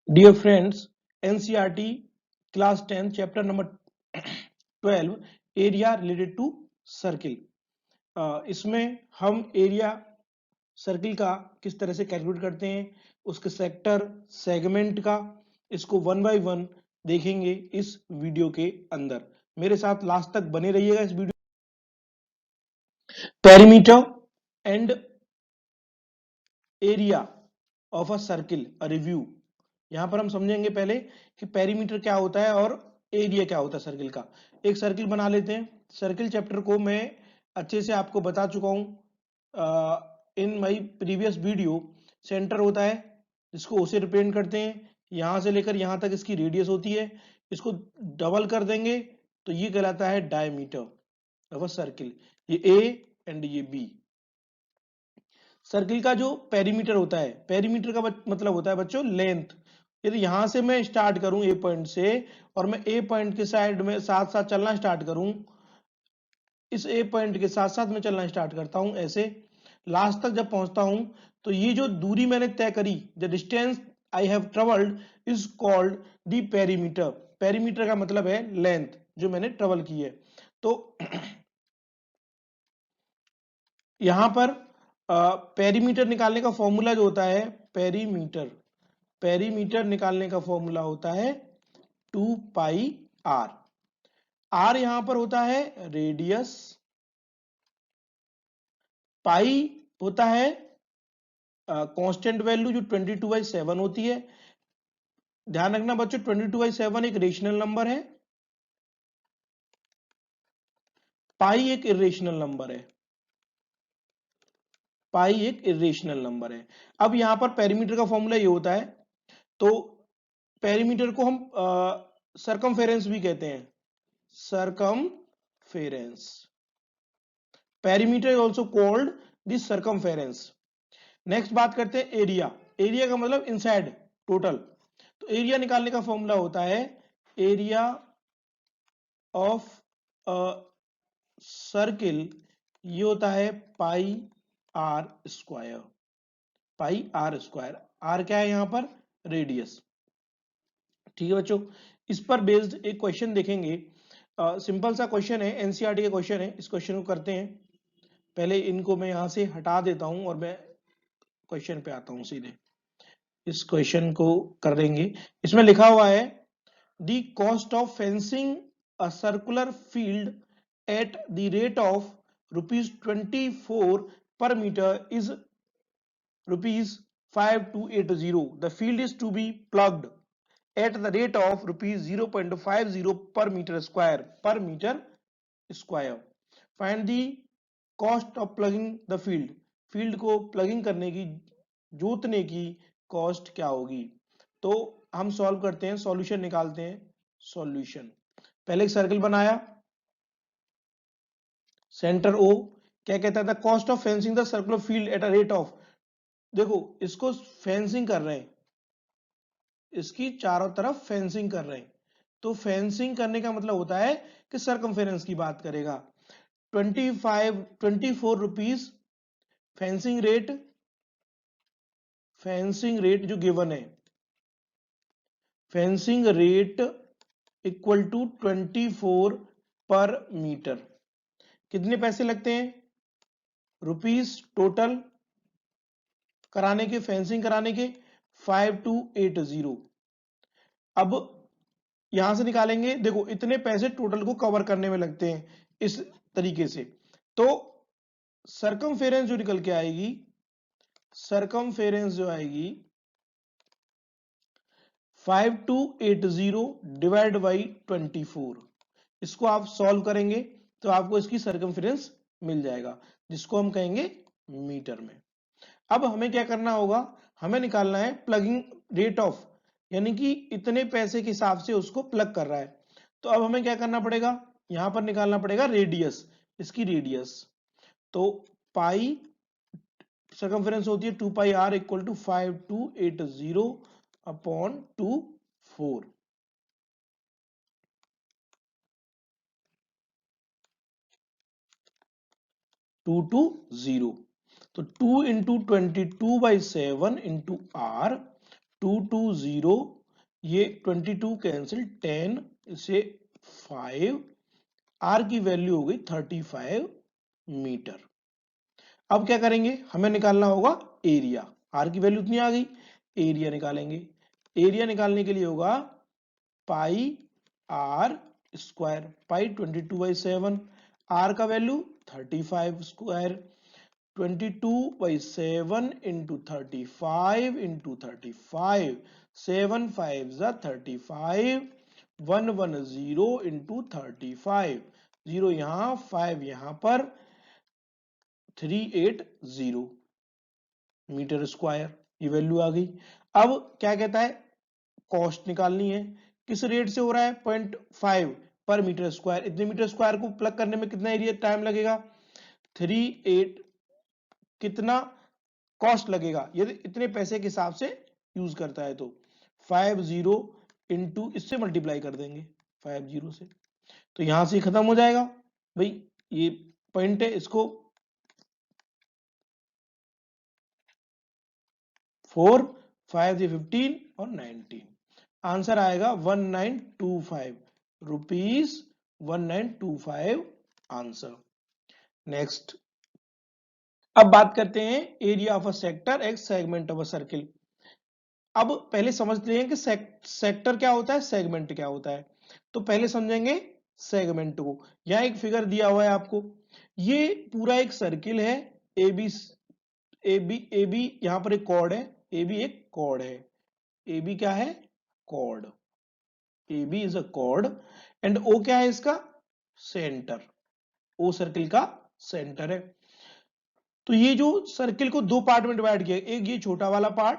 Dear friends, NCERT class 10 chapter number 12 area related to circle। इसमें हम area circle का किस तरह से कैलकुलेट करते हैं, उसके सेक्टर सेगमेंट का, इसको वन बाय वन देखेंगे इस वीडियो के अंदर। मेरे साथ लास्ट तक बने रहिएगा इस video. Perimeter and area of a circle, a review. यहां पर हम समझेंगे पहले कि पेरीमीटर क्या होता है और एरिया क्या होता है सर्किल का। एक सर्किल बना लेते हैं। सर्किल चैप्टर को मैं अच्छे से आपको बता चुका हूं in my previous video. Centre होता है जिसको ओ से रिप्रेजेंट करते हैं, यहां से लेकर यहां तक इसकी रेडियस होती है। इसको डबल कर देंगे तो ये कहलाता है डायमीटर ऑफ अ सर्किल। ये ए एंड ये बी। सर्किल का जो पेरीमीटर होता है, पेरीमीटर का मतलब होता है बच्चों लेंथ। यदि यहां से मैं स्टार्ट करूं ए पॉइंट से और मैं ए पॉइंट के साइड में साथ साथ चलना स्टार्ट करूं, इस ए पॉइंट के साथ साथ मैं चलना स्टार्ट करता हूं ऐसे, लास्ट तक जब पहुंचता हूं तो ये जो दूरी मैंने तय करी, the distance I have travelled is called the perimeter. Perimeter का मतलब है लेंथ जो मैंने ट्रेवल की है। तो यहां पर पेरीमीटर निकालने का फॉर्मूला जो होता है, पेरीमीटर पेरीमीटर निकालने का फॉर्मूला होता है 2 पाई आर। आर यहां पर होता है रेडियस, पाई होता है कांस्टेंट वैल्यू जो 22/7 होती है। ध्यान रखना बच्चों, 22/7 एक रेशनल नंबर है, पाई एक इरेशनल नंबर है। पाई एक इरेशनल नंबर है। अब यहां पर पेरीमीटर का फॉर्मूला ये होता है, तो पेरीमीटर को हम सरकमफेरेंस भी कहते हैं, circumference. Perimeter is also called the circumference. Next बात करते हैं एरिया। एरिया का मतलब इनसाइड टोटल। तो एरिया निकालने का फॉर्मूला होता है एरिया ऑफ अ सर्किल, ये होता है pi are square. Pi are square, r क्या है यहां पर, रेडियस। ठीक है बच्चों, इस पर बेस्ड एक क्वेश्चन देखेंगे। सिंपल सा क्वेश्चन है, एनसीईआरटी का क्वेश्चन है। इस क्वेश्चन को करते हैं। पहले इनको मैं यहां से हटा देता हूं और मैं क्वेश्चन पे आता हूं सीधे। इस क्वेश्चन को कर देंगे। इसमें लिखा हुआ है the cost of fencing a circular field at the rate of ₹24 per meter is ₹5280. The field is to be plugged at the rate of ₹0.50 per meter square. Find the cost of plugging the field. Field को plugging करने की, जोतने की cost क्या होगी। तो हम solve करते हैं, सॉल्यूशन निकालते हैं। सॉल्यूशन, पहले एक सर्कल बनाया, सेंटर ओ। क्या कहता था, cost of fencing the circular field at a rate of. देखो इसको फेंसिंग कर रहे हैं, इसकी चारों तरफ फेंसिंग कर रहे हैं, तो फेंसिंग करने का मतलब होता है कि सरकमफेरेंस की बात करेगा। 24 रुपीज फेंसिंग रेट जो गिवन है, फेंसिंग रेट इक्वल टू 24 पर मीटर। कितने पैसे लगते हैं, रुपीस टोटल कराने के, फेंसिंग कराने के 5280। अब यहां से निकालेंगे, देखो इतने पैसे टोटल को कवर करने में लगते हैं इस तरीके से। तो सरकमफेरेंस जो निकल के आएगी, सरकमफेरेंस जो आएगी 5280 डिवाइड बाई 24। इसको आप सॉल्व करेंगे तो आपको इसकी सरकमफेरेंस मिल जाएगा, जिसको हम कहेंगे मीटर में। अब हमें क्या करना होगा, हमें निकालना है प्लगिंग रेट ऑफ, यानी कि इतने पैसे के हिसाब से उसको प्लग कर रहा है। तो अब हमें क्या करना पड़ेगा, यहां पर निकालना पड़ेगा रेडियस, इसकी रेडियस। तो पाई सरकमफेरेंस होती है 2 पाई आर इक्वल टू 5280 अपॉन 24। 220, तो 2 इंटू 22/7 इंटू आर, 220, ये 22 कैंसिल 10 इसे 5, आर की वैल्यू हो गई 35 मीटर। अब क्या करेंगे, हमें निकालना होगा एरिया। आर की वैल्यू इतनी आ गई, एरिया निकालेंगे। एरिया निकालने के लिए होगा पाई आर स्क्वायर, पाई 22/7, आर का value 35 square, 22/7 into 35 into 35, 7 5 35, 110 into 35, 0 यहां 5 यहां पर, 380 मीटर स्क्वायर, ये वैल्यू आ गई। अब क्या कहता है, कॉस्ट निकालनी है। किस रेट से हो रहा है, 0.5 पर मीटर स्क्वायर। इतने मीटर स्क्वायर को प्लग करने में कितना एरिया टाइम लगेगा, 38, कितना कॉस्ट लगेगा यदि इतने पैसे के हिसाब से यूज करता है तो 50 इंटू इससे मल्टीप्लाई कर देंगे 50 से, तो यहां से खत्म हो जाएगा भाई। ये पॉइंट है, इसको 4 5 से 15 और 19, आंसर आएगा 1925 रुपीज, 1925 आंसर। नेक्स्ट, अब बात करते हैं area of a sector x segment of a circle. अब पहले समझते हैं कि सेक्टर क्या होता है, सेगमेंट क्या होता है। तो पहले समझेंगे सेगमेंट को। यहां एक फिगर दिया हुआ है आपको, ये पूरा एक सर्किल है, ए बी, ए बी यहां पर एक कॉर्ड है, ए बी एक कॉर्ड है, ए बी क्या है, chord, A B is a chord, and O क्या है इसका, सेंटर, ओ सर्किल का सेंटर है। तो ये जो सर्किल को दो पार्ट में डिवाइड किया, एक ये छोटा वाला पार्ट,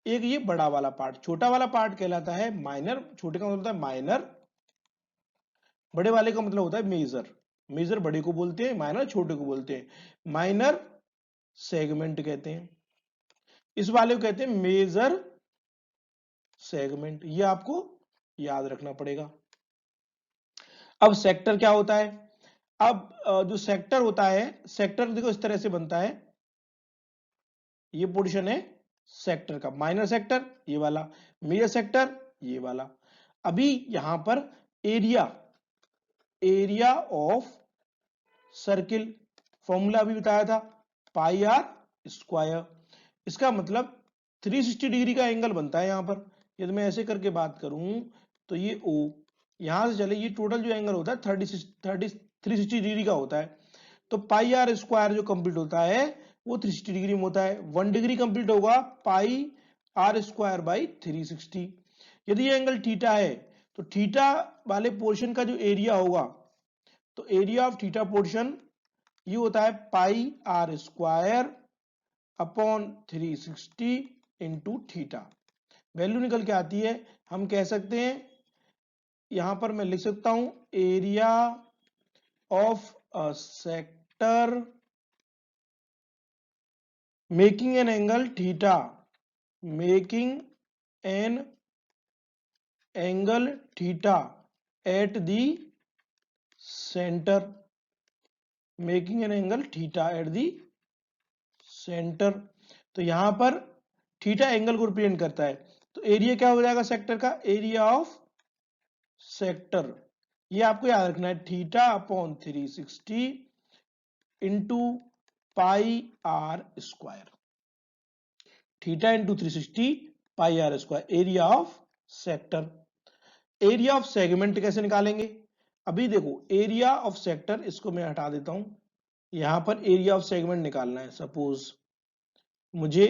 एक ये बड़ा वाला पार्ट। छोटा वाला पार्ट कहलाता है माइनर, छोटे का मतलब होता है माइनर, बड़े वाले का मतलब होता है मेजर। मेजर बड़े को बोलते हैं, माइनर छोटे को बोलते हैं। माइनर सेगमेंट कहते हैं, इस वाले को कहते हैं मेजर सेगमेंट, ये आपको याद रखना पड़ेगा। अब सेक्टर क्या होता है, अब जो सेक्टर होता है, सेक्टर देखो इस तरह से बनता है, ये पोर्शन है सेक्टर का, माइनर सेक्टर ये वाला, मेजर सेक्टर ये वाला। अभी यहां पर area, area of circle, formula अभी बताया था, पाई आर स्क्वायर, इसका मतलब 360 डिग्री का एंगल बनता है यहां पर। यदि मैं ऐसे करके बात करूं तो ये ओ, यहां से चले, ये टोटल जो एंगल होता है 360 डिग्री का होता है। तो पाई आर स्क्वायर जो कंप्लीट होता है वो 360 डिग्री में होता है। 1 डिग्री कंप्लीट होगा पाई आर स्क्वायर बाई 360। यदि ये एंगल थीटा है तो थीटा वाले पोर्शन का जो एरिया होगा, तो एरिया ऑफ थीटा पोर्शन ये होता है pi are square upon 360 into theta. Value निकल के आती है, हम कह सकते हैं, यहां पर मैं लिख सकता हूं area of a sector making an angle theta, making an angle theta at the center, making an angle theta at the center। तो यहां पर थीटा एंगल को रिप्रेजेंट करता है, तो एरिया क्या हो जाएगा सेक्टर का, एरिया ऑफ सेक्टर, ये आपको याद रखना है, theta upon 360 into pi are square, theta into 360 pi are square, area of sector. Area of segment कैसे निकालेंगे, अभी देखो एरिया ऑफ सेक्टर, इसको मैं हटा देता हूं, यहां पर एरिया ऑफ सेगमेंट निकालना है। सपोज मुझे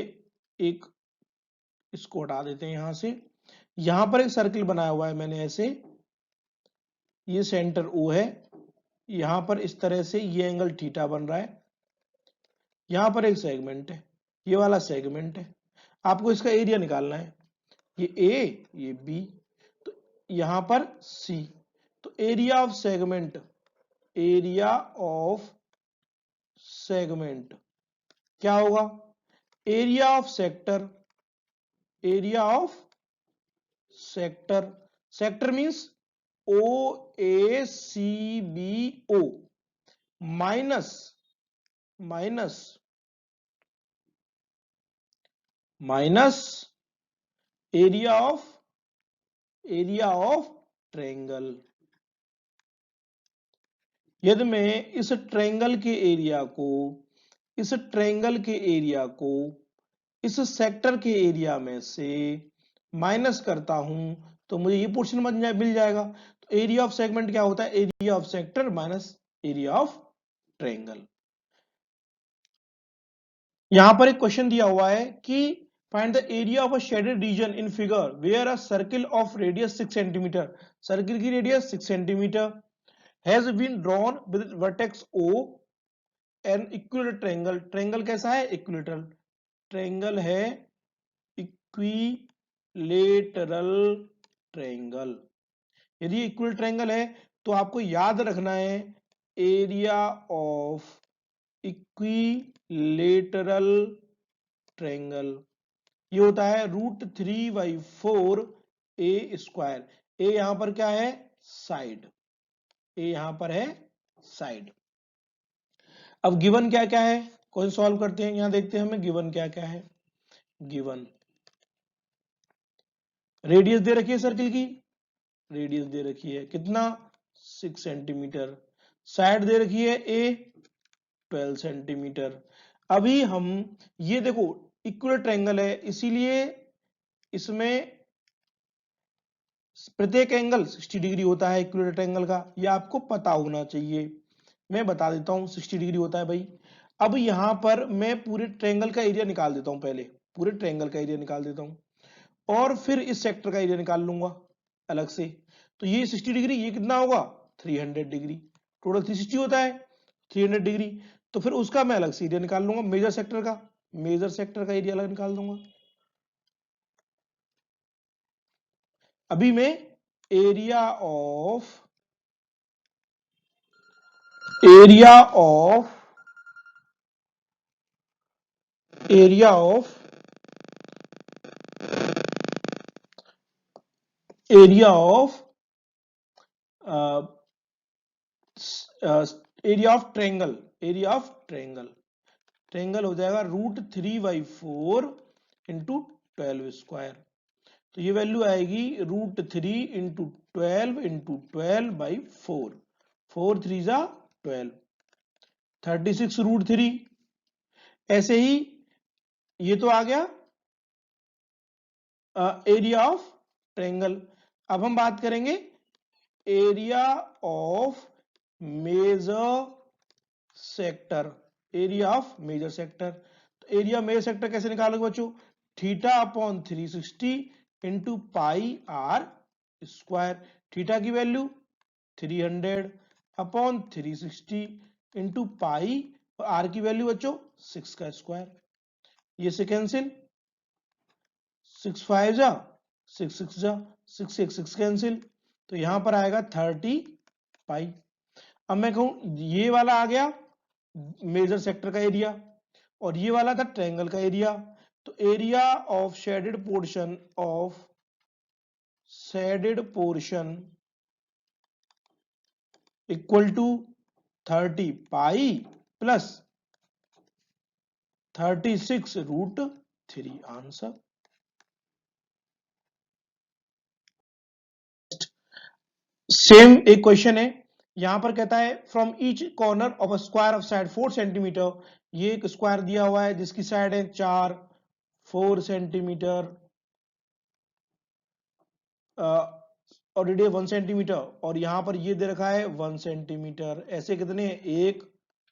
एक, इसको हटा देते हैं यहां से, यहां पर एक सर्किल बनाया हुआ है मैंने ऐसे, ये सेंटर ओ है, यहां पर इस तरह से ये एंगल थीटा बन रहा है, यहां पर एक सेगमेंट है, ये वाला सेगमेंट है, आपको इसका एरिया निकालना है, ये ए ये बी, तो यहां पर सी, तो area of segment, area of segment क्या होगा, area of sector, area of sector, sector means O A C B O minus, minus, minus area of triangle. यदि मैं इस ट्रायंगल के एरिया को इस सेक्टर के एरिया में से माइनस करता हूं तो मुझे ये पोर्शन मिल जाएगा। तो एरिया ऑफ सेगमेंट क्या होता है? Area of sector minus area of triangle. यहां पर एक क्वेश्चन दिया हुआ है कि find the area of a shaded region in figure where a circle of radius 6 centimetre. Circle की radius 6 centimetre has been drawn with vertex O an equilateral triangle. Triangle कैसा है? इक्विलेटरल ट्रायंगल है, equilateral triangle. यदि equilateral triangle है तो आपको याद रखना है एरिया ऑफ इक्विलेटरल ट्रायंगल ये होता है √3/4 ए स्क्वायर। ए यहां पर क्या है? साइड। ए यहां पर है साइड। अब गिवन क्या क्या है, क्वेश्चन सॉल्व करते हैं। यहां देखते हैं हमें गिवन क्या क्या है। गिवन रेडियस दे रखी है सर्किल की, रेडियस दे रखी है कितना? 6 सेंटीमीटर। साइड दे रखी है ए 12 सेंटीमीटर। अभी हम ये देखो इक्वल ट्रायंगल है इसीलिए इसमें प्रत्येक एंगल 60 डिग्री होता है इक्विलेटरल ट्रायंगल का, ये आपको पता होना चाहिए। मैं बता देता हूं 60 डिग्री होता है भाई। अब यहां पर मैं पूरे ट्रायंगल का एरिया निकाल देता हूं, पहले पूरे ट्रायंगल का एरिया निकाल देता हूं और फिर इस सेक्टर का एरिया निकाल लूंगा अलग से। तो ये 60 डिग्री, ये कितना होगा? 300 डिग्री। टोटल 360 होता है, 300 डिग्री। तो फिर उसका मैं अलग से एरिया निकाल लूंगा, मेजर सेक्टर का एरिया अलग निकाल दूंगा। अभी मैं area of area of area of area of area of triangle triangle हो जाएगा √3/4 इंटू 12 स्क्वायर। तो ये वैल्यू आएगी √3 इंटू 12 इंटू 12/4। 4 3 जा 12, 36√3। ऐसे ही ये तो आ गया एरिया ऑफ ट्रायंगल। अब हम बात करेंगे area of major sector. Area of major sector, तो एरिया मेजर सेक्टर कैसे निकालोगे बच्चों? θ/360 into pi are square. Theta की वैल्यू 300/360 इंटू पाई और आर की वैल्यू बच्चों 6 का स्क्वायर। ये से कैंसिल, 6 5 जा 6 6 जा 6 6 कैंसिल, तो यहां पर आएगा 30 पाई। अब मैं कहूं ये वाला आ गया मेजर सेक्टर का एरिया और ये वाला था ट्रायंगल का एरिया। तो area of shaded portion equal to 30 pi plus 36√3 answer. Same एक क्वेश्चन है, यहां पर कहता है from each corner of a square of side 4 centimetre. ये एक स्क्वायर दिया हुआ है जिसकी साइड है 4 4 सेंटीमीटर और रेडियस 1 सेंटीमीटर और यहां पर ये दे रखा है 1 सेंटीमीटर। ऐसे कितने? 1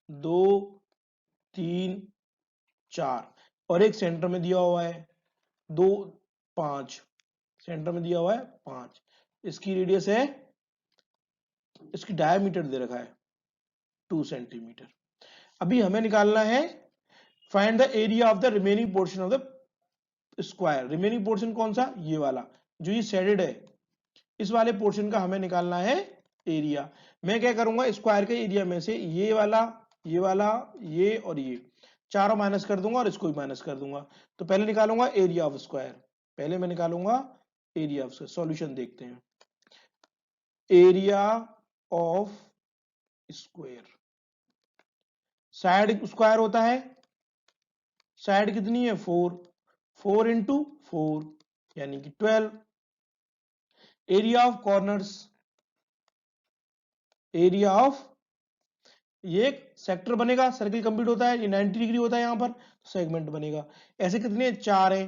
2 3 4 और एक सेंटर में दिया हुआ है 2 5, सेंटर में दिया हुआ है 5। इसकी रेडियस है, इसकी डायमीटर दे रखा है 2 सेंटीमीटर। अभी हमें निकालना है find the area of the remaining portion of the square. Remaining portion कौन सा? ये वाला जो ये शेडेड है, इस वाले पोर्शन का हमें निकालना है एरिया। मैं क्या करूंगा, स्क्वायर के एरिया में से ये वाला ये और ये चारों माइनस कर दूंगा और इसको भी माइनस कर दूंगा। तो पहले निकालूंगा एरिया ऑफ स्क्वायर, पहले मैं निकालूंगा एरिया ऑफ स्क्वायर। सॉल्यूशन देखते हैं। Area of square, side square होता है, साइड कितनी है 4, 4 इंटू 4 यानी कि 12। Area of corners, area of, ये एक सेक्टर बनेगा, सर्किल कंप्लीट होता है, ये 90 डिग्री होता है यहां पर, सेगमेंट बनेगा। ऐसे कितने, 4 है,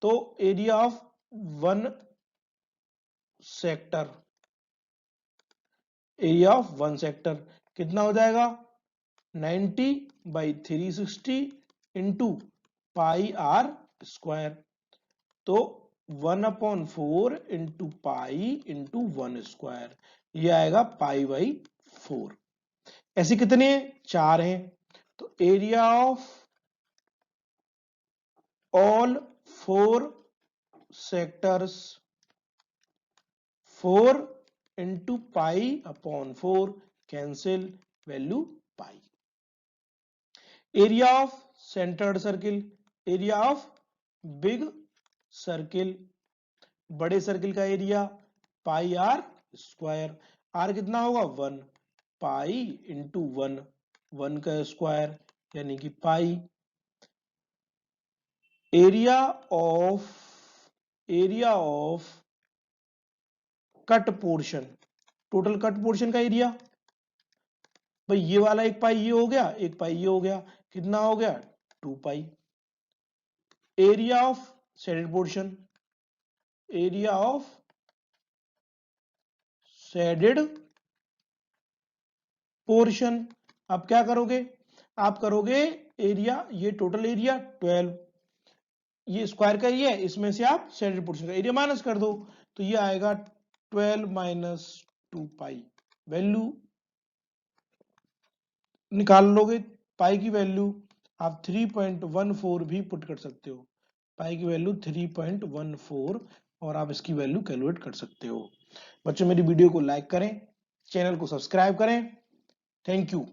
तो area of one sector, area of one sector कितना हो जाएगा, 90 by 360 into pi are square, तो 1/4 इंटू पाई इंटू 1 स्क्वायर, ये आएगा पाई बाई 4। ऐसे कितने, 4 हैं, तो area of all 4 sectors 4 into pi upon 4, cancel, value pi. Area of centred circle, area of big circle, बड़े सर्किल का एरिया पाई आर स्क्वायर, आर कितना होगा 1, पाई इंटू 1, 1 का स्क्वायर यानी कि pi. Area of cut portion, total cut portion का area, भाई ये वाला एक पाई ये हो गया, एक पाई ये हो गया, कितना हो गया 2 pi. Area of shaded portion, area of shaded portion, आप क्या करोगे, आप करोगे एरिया, ये टोटल एरिया 12, ये स्क्वायर का ही है, इसमें से आप शेडेड पोर्शन का एरिया माइनस कर दो, तो ये आएगा 12 माइनस 2 पाई। वैल्यू निकाल लोगे, पाई की वैल्यू आप 3.14 भी पुट कर सकते हो, पाई की वैल्यू 3.14, और आप इसकी वैल्यू कैलकुलेट कर सकते हो। बच्चों मेरी वीडियो को लाइक करें, चैनल को सब्सक्राइब करें। Thank you.